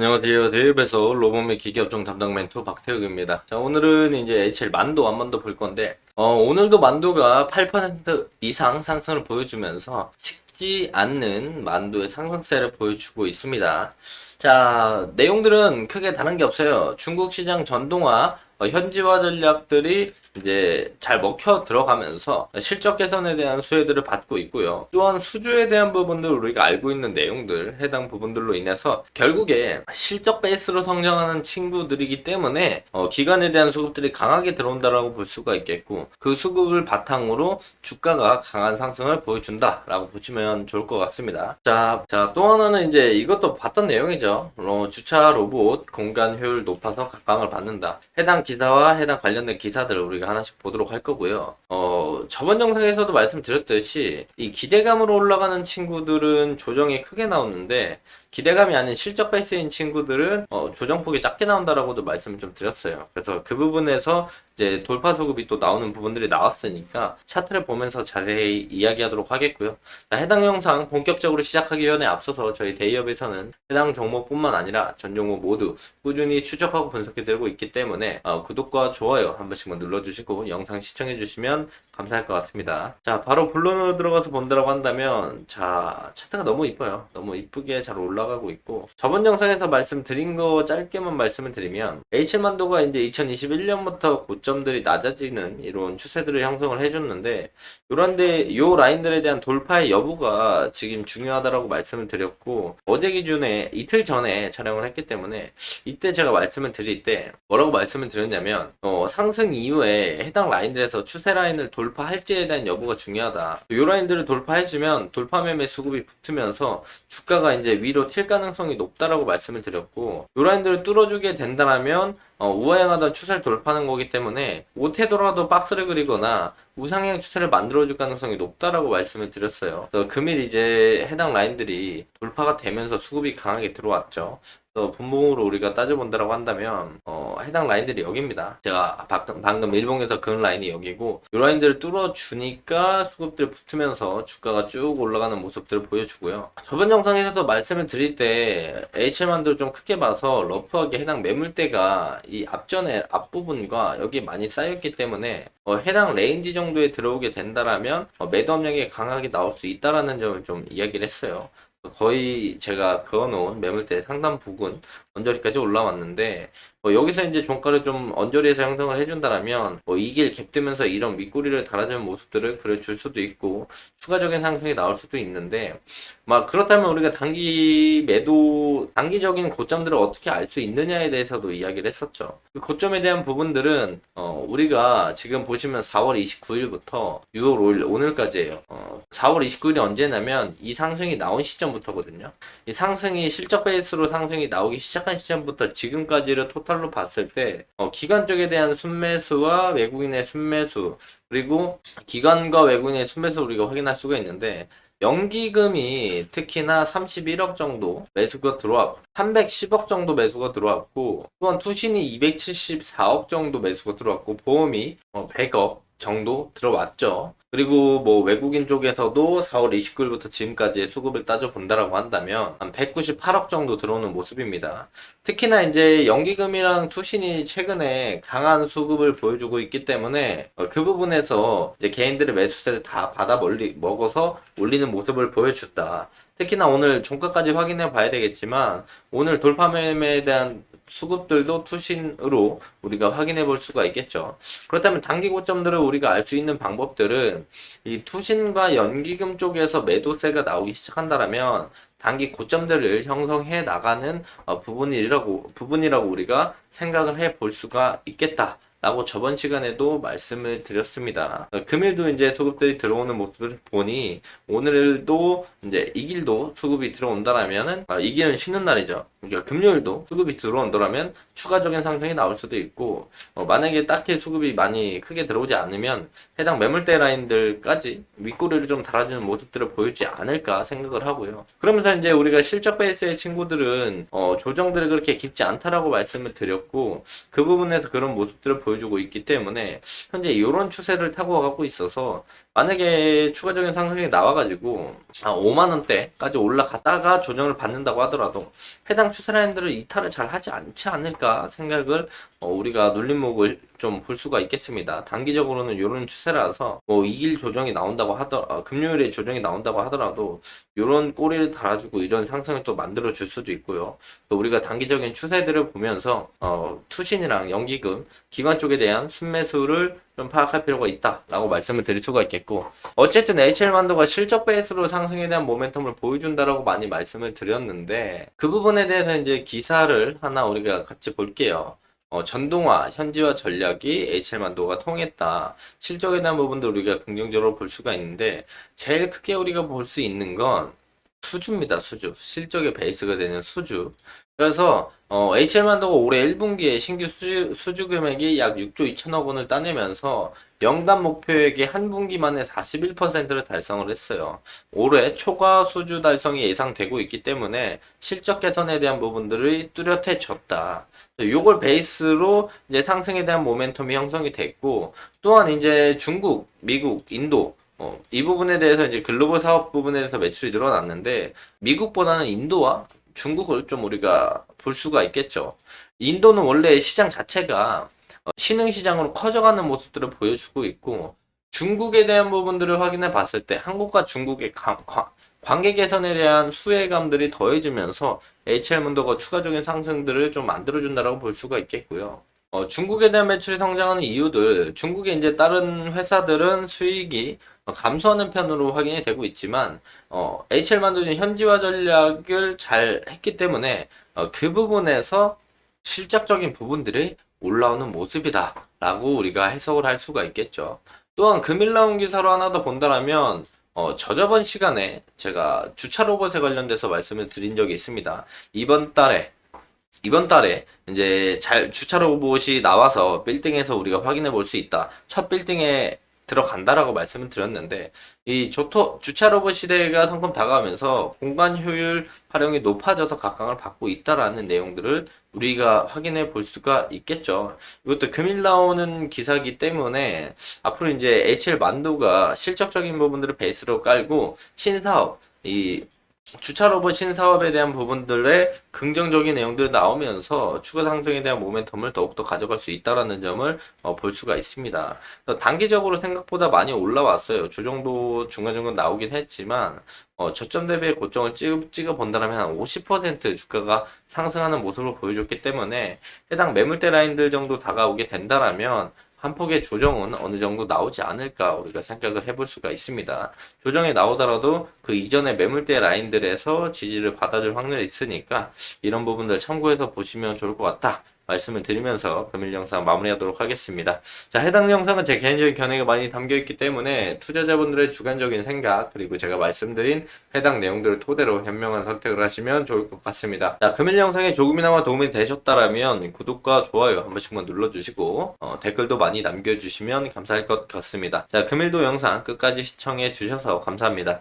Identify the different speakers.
Speaker 1: 안녕하세요. 대입에서 로봇 및 기계업종 담당 멘토 박태욱입니다. 자, 오늘은 이제 HL 만도 완만도 볼 건데, 오늘도 만도가 8% 이상 상승을 보여주면서 식지 않는 만도의 상승세를 보여주고 있습니다. 자, 내용들은 크게 다른 게 없어요. 중국 시장 전동화, 현지화 전략들이 이제 잘 먹혀 들어가면서 실적 개선에 대한 수혜들을 받고 있고요. 또한 수주에 대한 부분들 우리가 알고 있는 내용들 해당 부분들로 인해서 결국에 실적 베이스로 성장하는 친구들이기 때문에 기관에 대한 수급들이 강하게 들어온다라고 볼 수가 있겠고 그 수급을 바탕으로 주가가 강한 상승을 보여준다라고 보시면 좋을 것 같습니다. 자, 또 하나는 이제 이것도 봤던 내용이죠. 주차 로봇 공간 효율 높아서 각광을 받는다. 해당 기사와 해당 관련된 기사들을 우리가 하나씩 보도록 할 거고요. 저번 영상에서도 말씀드렸듯이 이 기대감으로 올라가는 친구들은 조정이 크게 나오는데 기대감이 아닌 실적 베이스인 친구들은 조정폭이 작게 나온다라고도 말씀을 좀 드렸어요. 그래서 그 부분에서 이제 돌파 수급이 또 나오는 부분들이 나왔으니까 차트를 보면서 자세히 이야기하도록 하겠고요. 자, 해당 영상 본격적으로 시작하기 전에 앞서서 저희 데이업에서는 해당 종목뿐만 아니라 전 종목 모두 꾸준히 추적하고 분석해 드리고 있기 때문에 구독과 좋아요 한 번씩만 눌러주시고 영상 시청해 주시면 감사할 것 같습니다. 자, 바로 본론으로 들어가서 본다라고 한다면 자, 차트가 너무 이뻐요. 너무 이쁘게 잘 올라가고 있고 저번 영상에서 말씀드린 거 짧게만 말씀을 드리면 H만도가 이제 2021년부터 고점들이 낮아지는 이런 추세들을 형성을 해줬는데 요런데 요 라인들에 대한 돌파의 여부가 지금 중요하다라고 말씀을 드렸고 어제 기준에 이틀 전에 촬영을 했기 때문에 이때 제가 말씀을 드릴 때 뭐라고 말씀을 드렸냐면 상승 이후에 해당 라인들에서 추세 라인을 돌파할지에 대한 여부가 중요하다. 요 라인들을 돌파해주면 돌파 매매 수급이 붙으면서 주가가 이제 위로 튈 가능성이 높다라고 말씀을 드렸고 요 라인들을 뚫어주게 된다면 우하향하던 추세를 돌파하는 거기 때문에 못해더라도 박스를 그리거나 우상향 추세를 만들어줄 가능성이 높다라고 말씀을 드렸어요. 그래서 금일 이제 해당 라인들이 돌파가 되면서 수급이 강하게 들어왔죠. 분봉으로 우리가 따져본다라고 한다면 해당 라인들이 여기입니다. 제가 방금 일봉에서 그은 라인이 여기고 이 라인들을 뚫어주니까 수급들 붙으면서 주가가 쭉 올라가는 모습들을 보여주고요. 저번 영상에서도 말씀을 드릴 때 HM만도 좀 크게 봐서 러프하게 해당 매물대가 이 앞전에 앞부분과 여기 많이 쌓였기 때문에 해당 레인지 정도에 들어오게 된다라면 매도 압력이 강하게 나올 수 있다라는 점을 좀 이야기를 했어요. 거의 제가 그어놓은 매물대 상단 부근 언저리까지 올라왔는데 여기서 이제 종가를 좀 언저리에서 형성을 해준다라면 이 길 갭되면서 이런 윗꼬리를 달아주는 모습들을 그려줄 수도 있고 추가적인 상승이 나올 수도 있는데 막 그렇다면 우리가 단기적인 고점들을 어떻게 알 수 있느냐에 대해서도 이야기를 했었죠. 그 고점에 대한 부분들은 우리가 지금 보시면 4월 29일부터 6월 5일 오늘까지예요. 4월 29일이 언제냐면 이 상승이 나온 시점부터거든요. 이 상승이 실적 베이스로 상승이 나오기 시작한 시점부터 지금까지를 토탈로 봤을 때 기관 쪽에 대한 순매수와 외국인의 순매수 그리고 기관과 외국인의 순매수 우리가 확인할 수가 있는데 연기금이 특히나 31억 정도 매수가 들어왔고 310억 정도 매수가 들어왔고 또한 투신이 274억 정도 매수가 들어왔고 보험이 100억 정도 들어왔죠. 그리고 뭐 외국인 쪽에서도 4월 29일부터 지금까지의 수급을 따져본다라고 한다면 한 198억 정도 들어오는 모습입니다. 특히나 이제 연기금이랑 투신이 최근에 강한 수급을 보여주고 있기 때문에 그 부분에서 이제 개인들의 매수세를 다 먹어서 올리는 모습을 보여준다. 특히나 오늘 종가까지 확인해 봐야 되겠지만 오늘 돌파 매매에 대한 수급들도 투신으로 우리가 확인해 볼 수가 있겠죠. 그렇다면 단기 고점들을 우리가 알 수 있는 방법들은 이 투신과 연기금 쪽에서 매도세가 나오기 시작한다면 단기 고점들을 형성해 나가는 부분이라고 우리가 생각을 해 볼 수가 있겠다. 라고 저번 시간에도 말씀을 드렸습니다. 금일도 이제 수급들이 들어오는 모습을 보니 오늘도 이제 이 길도 수급이 들어온다라면은 이 길은 쉬는 날이죠. 그러니까 금요일도 수급이 들어온다라면 추가적인 상승이 나올 수도 있고 만약에 딱히 수급이 많이 크게 들어오지 않으면 해당 매물대 라인들까지 윗꼬리를 좀 달아주는 모습들을 보이지 않을까 생각을 하고요. 그러면서 이제 우리가 실적 베이스의 친구들은 조정들이 그렇게 깊지 않다라고 말씀을 드렸고 그 부분에서 그런 모습들을 보여주고 있기 때문에 현재 이런 추세를 타고 가고 있어서 만약에 추가적인 상승이 나와가지고 5만 원대까지 올라갔다가 조정을 받는다고 하더라도 해당 추세 라인들을 이탈을 잘 하지 않지 않을까 생각을 우리가 눌림목을 좀 볼 수가 있겠습니다. 단기적으로는 이런 추세라서 뭐 2일 조정이 나온다고 금요일에 조정이 나온다고 하더라도 이런 꼬리를 달아주고 이런 상승을 또 만들어 줄 수도 있고요. 또 우리가 단기적인 추세들을 보면서 투신이랑 연기금 기관 쪽에 대한 순매수를 좀 파악할 필요가 있다라고 말씀을 드릴 수가 있겠고, 어쨌든 HL만도가 실적 베이스로 상승에 대한 모멘텀을 보여준다라고 많이 말씀을 드렸는데 그 부분에 대해서 이제 기사를 하나 우리가 같이 볼게요. 전동화, 현지화 전략이 HL만도가 통했다. 실적에 대한 부분도 우리가 긍정적으로 볼 수가 있는데 제일 크게 우리가 볼 수 있는 건 수주입니다. 수주. 실적의 베이스가 되는 수주. 그래서 HL만도가 올해 1분기에 신규 수주 금액이 약 6조 2천억 원을 따내면서 연간 목표액의 한 분기 만에 41%를 달성을 했어요. 올해 초과 수주 달성이 예상되고 있기 때문에 실적 개선에 대한 부분들이 뚜렷해졌다. 요걸 베이스로 이제 상승에 대한 모멘텀이 형성이 됐고, 또한 이제 중국, 미국, 인도 이 부분에 대해서 이제 글로벌 사업 부분에 대해서 매출이 늘어났는데 미국보다는 인도와 중국을 좀 우리가 볼 수가 있겠죠. 인도는 원래 시장 자체가 신흥 시장으로 커져가는 모습들을 보여주고 있고, 중국에 대한 부분들을 확인해 봤을 때 한국과 중국의 관계 개선에 대한 수혜감들이 더해지면서 HL문도가 추가적인 상승들을 좀 만들어준다라고 볼 수가 있겠고요. 중국에 대한 매출이 성장하는 이유들, 중국의 이제 다른 회사들은 수익이 감소하는 편으로 확인이 되고 있지만, HL만도는 현지화 전략을 잘 했기 때문에, 그 부분에서 실적적인 부분들이 올라오는 모습이다 라고 우리가 해석을 할 수가 있겠죠. 또한 금일 나온 기사로 하나 더 본다라면, 저저번 시간에 제가 주차 로봇에 관련돼서 말씀을 드린 적이 있습니다. 이번 달에 이제 주차 로봇이 나와서 빌딩에서 우리가 확인해 볼 수 있다. 첫 빌딩에 들어간다라고 말씀을 드렸는데, 이 주차 로봇 시대가 성큼 다가오면서 공간 효율 활용이 높아져서 각광을 받고 있다라는 내용들을 우리가 확인해 볼 수가 있겠죠. 이것도 금일 나오는 기사이기 때문에 앞으로 이제 HL만도가 실적적인 부분들을 베이스로 깔고 신사업, 이 주차 로봇 신사업에 대한 부분들의 긍정적인 내용들이 나오면서 추가 상승에 대한 모멘텀을 더욱더 가져갈 수 있다라는 점을 볼 수가 있습니다. 단기적으로 생각보다 많이 올라왔어요. 조정도 중간중간 나오긴 했지만 저점 대비의 고점을 찍어 본다면 한 50% 주가가 상승하는 모습을 보여줬기 때문에 해당 매물대 라인들 정도 다가오게 된다라면 한 폭의 조정은 어느 정도 나오지 않을까 우리가 생각을 해볼 수가 있습니다. 조정이 나오더라도 그 이전의 매물대 라인들에서 지지를 받아줄 확률이 있으니까 이런 부분들 참고해서 보시면 좋을 것 같다 말씀을 드리면서 금일 영상 마무리하도록 하겠습니다. 자, 해당 영상은 제 개인적인 견해가 많이 담겨있기 때문에 투자자분들의 주관적인 생각 그리고 제가 말씀드린 해당 내용들을 토대로 현명한 선택을 하시면 좋을 것 같습니다. 자, 금일 영상에 조금이나마 도움이 되셨다라면 구독과 좋아요 한 번씩만 눌러주시고 댓글도 많이 남겨주시면 감사할 것 같습니다. 자, 금일도 영상 끝까지 시청해 주셔서 감사합니다.